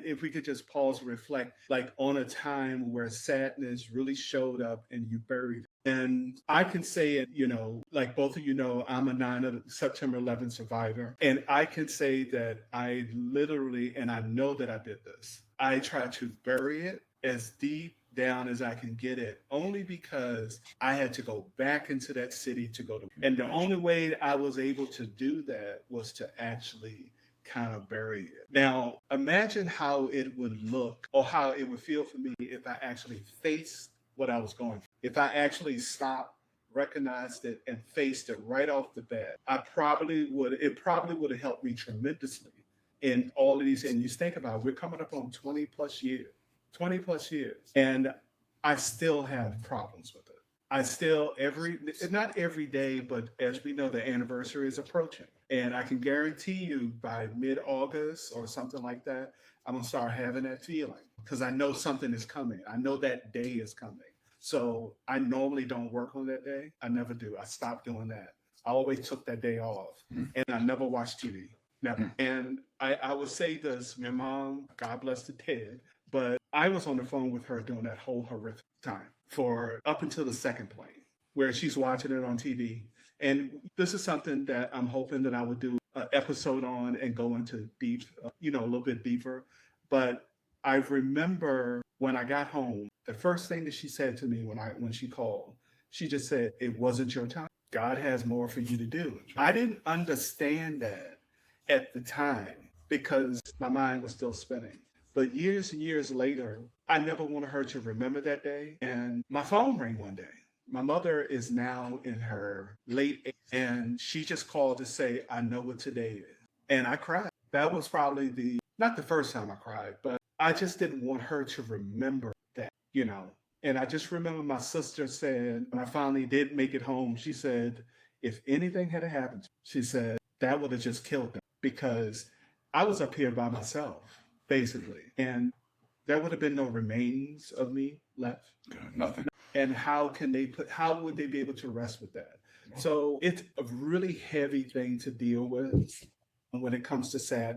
if we could just pause and reflect, like on a time where sadness really showed up and you buried it. And I can say it, like both of you know, I'm a 9 of September 11 survivor. And I can say that I literally, and I know that I did this, I tried to bury it as deep down as I can get it, only because I had to go back into that city to go to. And the only way I was able to do that was to actually kind of bury it. Now, imagine how it would look or how it would feel for me if I actually faced what I was going through. If I actually stopped, recognized it, and faced it right off the bat, it probably would have helped me tremendously in all of these. And you think about it, we're coming up on 20 plus years. 20 plus years. And I still have problems with it. I still not every day, but as we know, the anniversary is approaching. And I can guarantee you by mid-August or something like that, I'm gonna start having that feeling because I know something is coming. I know that day is coming. So I normally don't work on that day. I never do. I stopped doing that. I always took that day off and I never watched TV. Never. And I would say this, my mom, God bless the dead, but I was on the phone with her during that whole horrific time for up until the second plane, where she's watching it on TV. And this is something that I'm hoping that I would do an episode on and go into deep, a little bit deeper. But I remember when I got home, the first thing that she said to me when she called, she just said, "It wasn't your time. God has more for you to do." I didn't understand that at the time because my mind was still spinning. But years and years later, I never wanted her to remember that day. And my phone rang one day. My mother is now in her late 80s, and she just called to say, "I know what today is." And I cried. That was probably not the first time I cried, but I just didn't want her to remember that. And I just remember my sister said, when I finally did make it home, she said, if anything had happened, she said, that would have just killed them because I was up here by myself, basically. And there would have been no remains of me left. Nothing. And how would they be able to rest with that? So it's a really heavy thing to deal with when it comes to sad.